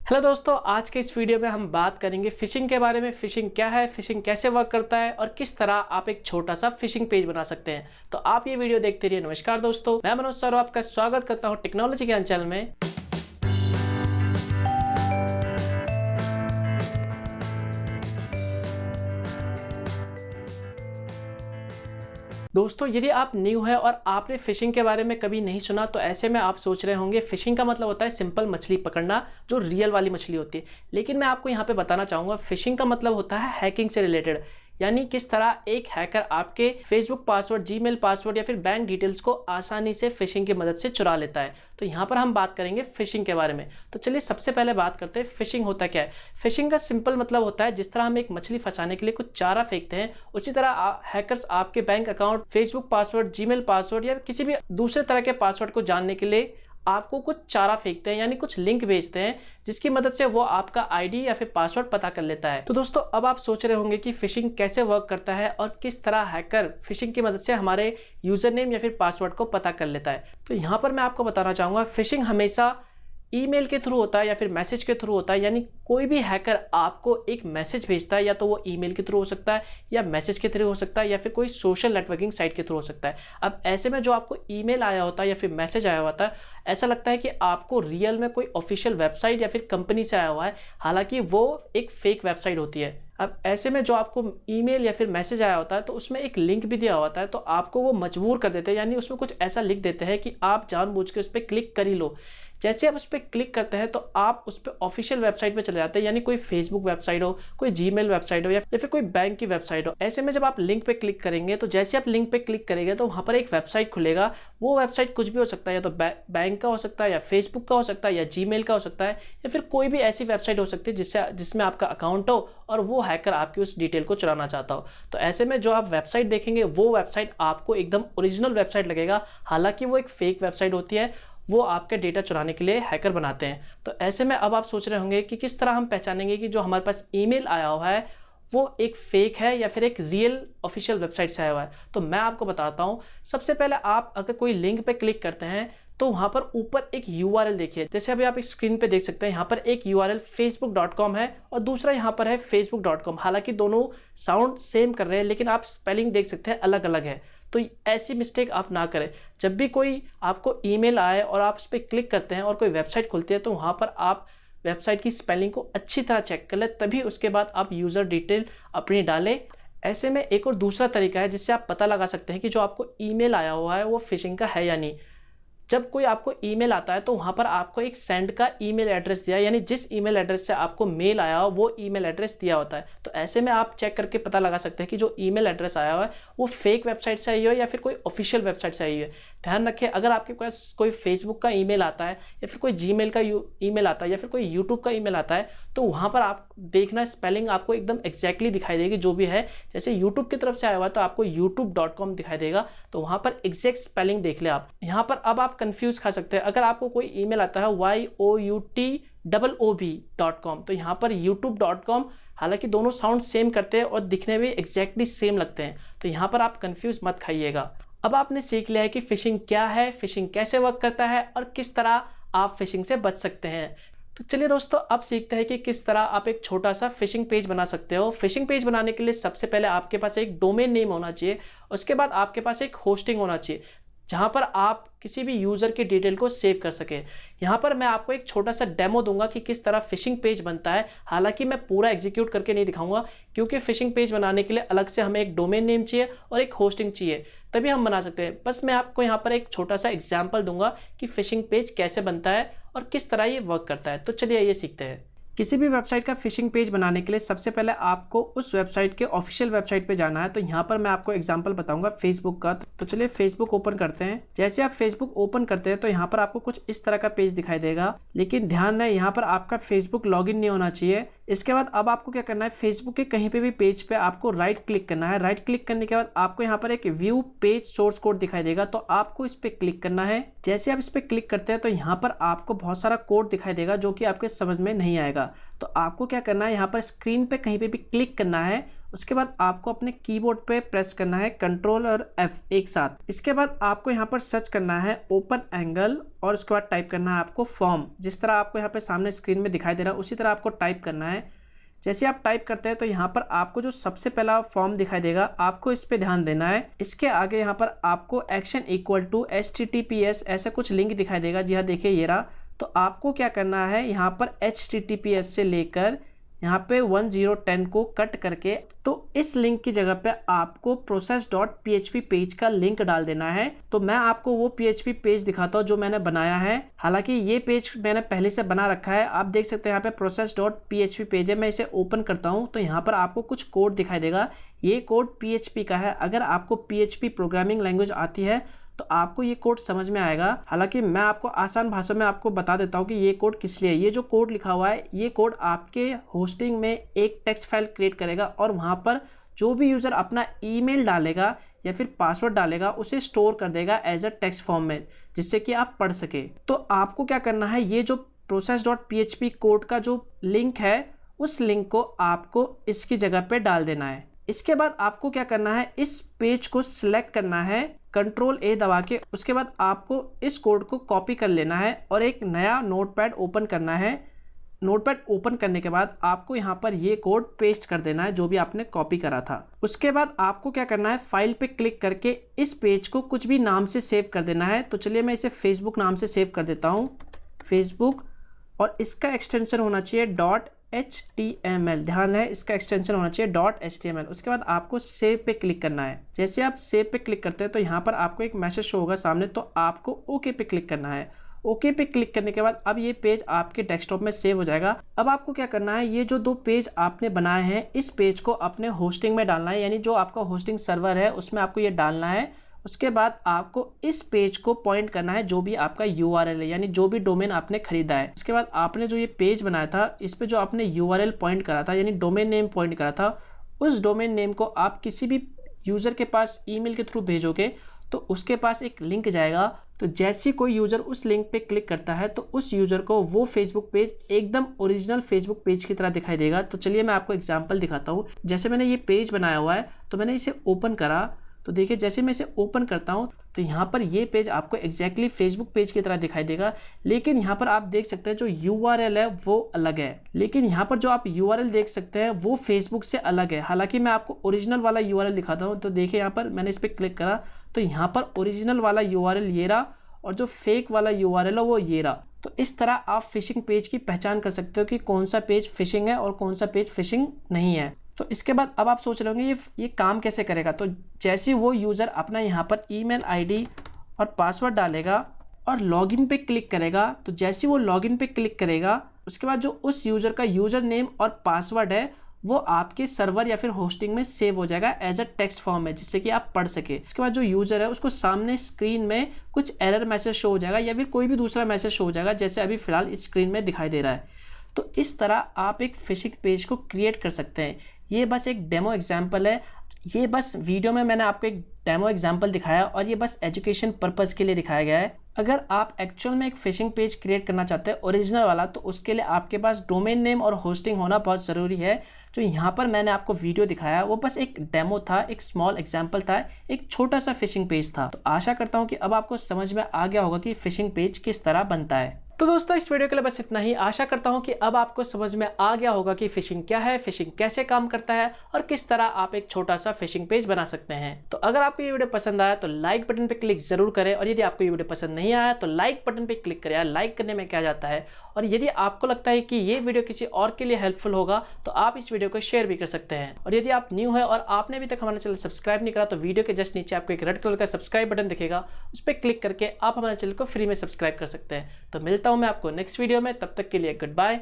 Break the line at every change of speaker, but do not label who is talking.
Hello दोस्तों, आज के इस वीडियो में हम बात करेंगे फिशिंग के बारे में। फिशिंग क्या है, फिशिंग कैसे वर्क करता है और किस तरह आप एक छोटा सा फिशिंग पेज बना सकते हैं। तो आप ये वीडियो देखते रहिए। नमस्कार दोस्तों, मैं मनोज सर आपका स्वागत करता हूँ टेक्नोलॉजी ज्ञान चैनल में। दोस्तों, यदि आप न्यू है और आपने फिशिंग के बारे में कभी नहीं सुना तो ऐसे में आप सोच रहे होंगे फिशिंग का मतलब होता है सिंपल मछली पकड़ना, जो रियल वाली मछली होती है। लेकिन मैं आपको यहाँ पे बताना चाहूँगा फिशिंग का मतलब होता है हैकिंग से रिलेटेड, यानी किस तरह एक हैकर आपके फेसबुक पासवर्ड, जीमेल पासवर्ड या फिर बैंक डिटेल्स को आसानी से फिशिंग की मदद से चुरा लेता है। तो यहाँ पर हम बात करेंगे फिशिंग के बारे में। तो चलिए सबसे पहले बात करते हैं फिशिंग होता क्या है। फिशिंग का सिंपल मतलब होता है जिस तरह हम एक मछली फंसाने के लिए कुछ चारा फेंकते हैं, उसी तरह हैकर्स आपके bank account, Facebook password, Gmail password या किसी भी दूसरे तरह के पासवर्ड को जानने के लिए आपको कुछ चारा फेंकते हैं, यानी कुछ लिंक भेजते हैं जिसकी मदद से वो आपका आईडी या फिर पासवर्ड पता कर लेता है। तो दोस्तों, अब आप सोच रहे होंगे कि फिशिंग कैसे वर्क करता है और किस तरह हैकर फिशिंग की मदद से हमारे यूजर नेम या फिर पासवर्ड को पता कर लेता है। तो यहाँ पर मैं आपको बताना चाहूँगा फिशिंग हमेशा ईमेल के थ्रू होता है या फिर मैसेज के थ्रू होता है। यानी कोई भी हैकर आपको एक मैसेज भेजता है, या तो वो ईमेल के थ्रू हो सकता है या मैसेज के थ्रू हो सकता है या फिर कोई सोशल नेटवर्किंग साइट के थ्रू हो सकता है। अब ऐसे में जो आपको ईमेल आया होता है या फिर मैसेज आया होता है, ऐसा लगता है कि आपको रियल में कोई ऑफिशियल वेबसाइट या फिर कंपनी से आया हुआ है, हालांकि वो एक फेक वेबसाइट होती है। अब ऐसे में जो आपको ईमेल या फिर मैसेज आया होता है तो उसमें एक लिंक भी दिया होता है, तो आपको वो मजबूर कर देते हैं, यानी उसमें कुछ ऐसा लिख देते हैं कि आप जानबूझ के उस पर क्लिक कर ही लो। जैसे आप उस पर क्लिक करते हैं तो आप उस पर ऑफिशियल वेबसाइट पे चले जाते हैं, यानी कोई फेसबुक वेबसाइट हो, कोई जीमेल वेबसाइट हो या फिर कोई बैंक की वेबसाइट हो। ऐसे में जब आप लिंक पे क्लिक करेंगे तो जैसे आप लिंक पे क्लिक करेंगे तो वहाँ पर एक वेबसाइट खुलेगा। वो वेबसाइट कुछ भी हो सकता है, या तो बैंक का हो सकता है, या फेसबुक का हो सकता है, या जीमेल का हो सकता है, या फिर कोई भी ऐसी वेबसाइट हो सकती है जिसमें आपका अकाउंट हो और वो हैकर आपकी उस डिटेल को चुराना चाहता हो। तो ऐसे में जो आप वेबसाइट देखेंगे वो वेबसाइट आपको एकदम ओरिजिनल वेबसाइट लगेगा, हालांकि वो एक फेक वेबसाइट होती है। वो आपके डेटा चुराने के लिए हैकर बनाते हैं। तो ऐसे में अब आप सोच रहे होंगे कि किस तरह हम पहचानेंगे कि जो हमारे पास ईमेल आया हुआ है वो एक फेक है या फिर एक रियल ऑफिशियल वेबसाइट से आया हुआ है। तो मैं आपको बताता हूँ। सबसे पहले आप अगर कोई लिंक पे क्लिक करते हैं तो वहाँ पर ऊपर एक URL देखिए, जैसे अभी आप इस स्क्रीन पे देख सकते हैं। यहाँ पर एक URL facebook.com है और दूसरा यहाँ पर है facebook.com। हालांकि दोनों साउंड सेम कर रहे हैं, लेकिन आप स्पेलिंग देख सकते हैं अलग अलग है। तो ऐसी मिस्टेक आप ना करें। जब भी कोई आपको ईमेल आए और आप उस पर क्लिक करते हैं और कोई वेबसाइट खुलती है तो वहाँ पर आप वेबसाइट की स्पेलिंग को अच्छी तरह चेक कर लें, तभी उसके बाद आप यूज़र डिटेल अपनी डालें। ऐसे में एक और दूसरा तरीका है जिससे आप पता लगा सकते हैं कि जो आपको ईमेल आया हुआ है वो फिशिंग का है या नहीं। जब कोई आपको ईमेल आता है तो वहाँ पर आपको एक सेंड का ईमेल एड्रेस दिया, यानी जिस ईमेल एड्रेस से आपको मेल आया हो वो ईमेल एड्रेस दिया होता है। तो ऐसे में आप चेक करके पता लगा सकते हैं कि जो ईमेल एड्रेस आया हुआ है वो फेक वेबसाइट से आई हो या फिर कोई ऑफिशियल वेबसाइट से आई है। ध्यान रखें, अगर आपके पास कोई फेसबुक का ईमेल आता है या फिर कोई जीमेल का ईमेल आता है या फिर कोई यूट्यूब का ईमेल आता है, तो वहाँ पर आप देखना स्पेलिंग आपको एकदम एग्जैक्टली दिखाई देगी जो भी है। जैसे यूट्यूब की तरफ से आया हुआ है तो आपको youtube.com दिखाई देगा, तो वहाँ पर एग्जैक्ट स्पेलिंग देख ले आप। यहाँ पर अब आप कंफ्यूज खा सकते हैं। अगर आपको कोई ईमेल आता है youtoob.com, तो यहाँ पर youtube.com, हालांकि दोनों साउंड सेम करते हैं और दिखने में एग्जैक्टली सेम लगते हैं, तो यहाँ पर आप कंफ्यूज मत खाइएगा। अब आपने सीख लिया है कि फिशिंग क्या है, फिशिंग कैसे वर्क करता है और किस तरह आप फिशिंग से बच सकते हैं। तो चलिए दोस्तों, अब सीखते हैं कि किस तरह आप एक छोटा सा फिशिंग पेज बना सकते हो। फिशिंग पेज बनाने के लिए सबसे पहले आपके पास एक डोमेन नेम होना चाहिए, उसके बाद आपके पास एक होस्टिंग होना चाहिए जहां पर आप किसी भी यूज़र की डिटेल को सेव कर सके। यहाँ पर मैं आपको एक छोटा सा डेमो दूंगा कि किस तरह फिशिंग पेज बनता है। हालांकि मैं पूरा एग्जीक्यूट करके नहीं दिखाऊंगा, क्योंकि फिशिंग पेज बनाने के लिए अलग से हमें एक डोमेन नेम चाहिए और एक होस्टिंग चाहिए, तभी हम बना सकते हैं। बस मैं आपको यहाँ पर एक छोटा सा एग्जाम्पल दूंगा कि फिशिंग पेज कैसे बनता है और किस तरह ये वर्क करता है। तो चलिए ये सीखते हैं। किसी भी वेबसाइट का फिशिंग पेज बनाने के लिए सबसे पहले आपको उस वेबसाइट के ऑफिशियल वेबसाइट पे जाना है। तो यहाँ पर मैं आपको एग्जांपल बताऊंगा फेसबुक का। तो चलिए फेसबुक ओपन करते हैं। जैसे आप फेसबुक ओपन करते हैं तो यहाँ पर आपको कुछ इस तरह का पेज दिखाई देगा, लेकिन ध्यान है यहाँ पर आपका फेसबुक लॉगिन नहीं होना चाहिए। इसके बाद अब आपको क्या करना है, फेसबुक के कहीं पे भी पेज पे आपको राइट क्लिक करना है। राइट क्लिक करने के बाद आपको यहाँ पर एक व्यू पेज सोर्स कोड दिखाई देगा, तो आपको इस पे क्लिक करना है। जैसे आप इस पे क्लिक करते हैं तो यहाँ पर आपको बहुत सारा कोड दिखाई देगा जो कि आपके समझ में नहीं आएगा। तो आपको क्या करना है, यहाँ पर स्क्रीन पे कहीं पे भी क्लिक करना है उसके बाद आपको अपने कीबोर्ड पे प्रेस करना है कंट्रोल और F एक साथ। इसके बाद आपको यहाँ पर सर्च करना है ओपन एंगल और उसके बाद टाइप करना है आपको फॉर्म। जिस तरह आपको यहाँ पे सामने स्क्रीन में दिखाई दे रहा है उसी तरह आपको टाइप करना है। जैसे आप टाइप करते हैं तो यहाँ पर आपको जो सबसे पहला फॉर्म दिखाई देगा आपको इस पे ध्यान देना है। इसके आगे यहाँ पर आपको एक्शन इक्वल टू HTTPS ऐसा कुछ लिंक दिखाई देगा। जी हाँ, देखिए ये रहा। तो आपको क्या करना है, यहाँ पर HTTPS से लेकर यहाँ पे 1010 को कट करके तो इस लिंक की जगह पे आपको process.php पेज का लिंक डाल देना है। तो मैं आपको वो PHP पेज दिखाता हूँ जो मैंने बनाया है। हालांकि ये पेज मैंने पहले से बना रखा है। आप देख सकते हैं यहाँ पे process.php पेज है। मैं इसे ओपन करता हूँ तो यहाँ पर आपको कुछ कोड दिखाई देगा। ये कोड PHP का है। अगर आपको PHP प्रोग्रामिंग लैंग्वेज आती है तो आपको ये कोड समझ में आएगा। हालांकि मैं आपको आसान भाषा में आपको बता देता हूँ कि ये कोड किस लिए है। ये जो कोड लिखा हुआ है ये कोड आपके होस्टिंग में एक टेक्स्ट फाइल क्रिएट करेगा और वहाँ पर जो भी यूज़र अपना ईमेल डालेगा या फिर पासवर्ड डालेगा उसे स्टोर कर देगा एज अ टेक्स्ट फॉर्म में, जिससे कि आप पढ़ सके। तो आपको क्या करना है, ये जो process.php कोड का जो लिंक है उस लिंक को आपको इसकी जगह पे डाल देना है। इसके बाद आपको क्या करना है, इस पेज को सिलेक्ट करना है कंट्रोल A दबा के। उसके बाद आपको इस कोड को कॉपी कर लेना है और एक नया नोटपैड ओपन करना है। नोटपैड ओपन करने के बाद आपको यहाँ पर ये कोड पेस्ट कर देना है जो भी आपने कॉपी करा था। उसके बाद आपको क्या करना है, फाइल पे क्लिक करके इस पेज को कुछ भी नाम से सेव कर देना है। तो चलिए मैं इसे फेसबुक नाम से सेव कर देता हूँ, फेसबुक, और इसका एक्सटेंशन होना चाहिए .html। ध्यान है, इसका एक्सटेंशन होना चाहिए .html। उसके बाद आपको सेव पे क्लिक करना है। जैसे आप सेव पे क्लिक करते हैं तो यहाँ पर आपको एक मैसेज शो होगा सामने, तो आपको ओके पे क्लिक करना है। ओके पे क्लिक करने के बाद अब ये पेज आपके डेस्कटॉप में सेव हो जाएगा। अब आपको क्या करना है, ये जो 2 पेज आपने बनाए हैं इस पेज को अपने होस्टिंग में डालना है, यानी जो आपका होस्टिंग सर्वर है उसमें आपको ये डालना है। उसके बाद आपको इस पेज को पॉइंट करना है जो भी आपका URL है, यानी जो भी डोमेन आपने खरीदा है। उसके बाद आपने जो ये पेज बनाया था इस पे जो आपने URL पॉइंट करा था यानी डोमेन नेम पॉइंट करा था, उस डोमेन नेम को आप किसी भी यूज़र के पास ईमेल के थ्रू भेजोगे तो उसके पास एक लिंक जाएगा। तो जैसे कोई यूज़र उस लिंक पे क्लिक करता है तो उस यूज़र को वो फेसबुक पेज एकदम ओरिजिनल फेसबुक पेज की तरह दिखाई देगा। तो चलिए मैं आपको एग्जांपल दिखाता हूँ। जैसे मैंने ये पेज बनाया हुआ है तो मैंने इसे ओपन करा, तो देखिए जैसे मैं इसे ओपन करता हूँ तो यहाँ पर ये पेज आपको एग्जैक्टली फेसबुक पेज की तरह दिखाई देगा। लेकिन यहाँ पर आप देख सकते हैं जो URL है वो अलग है, लेकिन यहाँ पर जो आप URL देख सकते हैं वो फेसबुक से अलग है। हालांकि मैं आपको ओरिजिनल वाला URL दिखाता हूँ। तो देखिए यहाँ पर मैंने इस पर क्लिक करा तो यहाँ पर ओरिजिनल वाला URL ये रहा और जो फेक वाला URL है वो ये रहा। तो इस तरह आप फिशिंग पेज की पहचान कर सकते हो कि कौन सा पेज फिशिंग है और कौन सा पेज फिशिंग नहीं है। तो इसके बाद अब आप सोच रहे होंगे ये काम कैसे करेगा। तो जैसे वो यूज़र अपना यहाँ पर ईमेल आईडी और पासवर्ड डालेगा और लॉगिन पे क्लिक करेगा, तो जैसे वो लॉगिन पे क्लिक करेगा उसके बाद जो उस यूज़र का यूज़र नेम और पासवर्ड है वो आपके सर्वर या फिर होस्टिंग में सेव हो जाएगा एज अ टेक्स्ट फॉर्म में, जिससे कि आप पढ़ सके। उसके बाद जो यूज़र है उसको सामने स्क्रीन में कुछ एरर मैसेज शो हो जाएगा या फिर कोई भी दूसरा मैसेज शो हो जाएगा, जैसे अभी फिलहाल इस स्क्रीन में दिखाई दे रहा है। तो इस तरह आप एक फिशिंग पेज को क्रिएट कर सकते हैं। ये बस एक डेमो एग्जाम्पल है। ये बस वीडियो में मैंने आपको एक डेमो एग्जाम्पल दिखाया और ये बस एजुकेशन पर्पज़ के लिए दिखाया गया है। अगर आप एक्चुअल में एक फिशिंग पेज क्रिएट करना चाहते हैं ओरिजिनल वाला, तो उसके लिए आपके पास डोमेन नेम और होस्टिंग होना बहुत ज़रूरी है। जो यहाँ पर मैंने आपको वीडियो दिखाया वो बस एक डेमो था, एक स्मॉल एग्जाम्पल था, एक छोटा सा फिशिंग पेज था। तो आशा करता हूँ कि अब आपको समझ में आ गया होगा कि फिशिंग पेज किस तरह बनता है। तो दोस्तों इस वीडियो के लिए बस इतना ही। आशा करता हूं कि अब आपको समझ में आ गया होगा कि फिशिंग क्या है, फिशिंग कैसे काम करता है और किस तरह आप एक छोटा सा फिशिंग पेज बना सकते हैं। तो अगर आपको ये वीडियो पसंद आया तो लाइक बटन पे क्लिक जरूर करें, और यदि आपको ये वीडियो पसंद नहीं आया तो लाइक बटन पे क्लिक करें। लाइक करने में क्या जाता है। और यदि आपको लगता है कि ये वीडियो किसी और के लिए हेल्पफुल होगा तो आप इस वीडियो को शेयर भी कर सकते हैं। और यदि आप न्यू है और आपने अभी तक हमारा चैनल सब्सक्राइब नहीं करा तो वीडियो के जस्ट नीचे आपको एक रेड कलर का सब्सक्राइब बटन दिखेगा, उस पर क्लिक करके आप हमारे चैनल को फ्री में सब्सक्राइब कर सकते हैं। तो मिलता हूं मैं आपको नेक्स्ट वीडियो में, तब तक के लिए गुड बाय।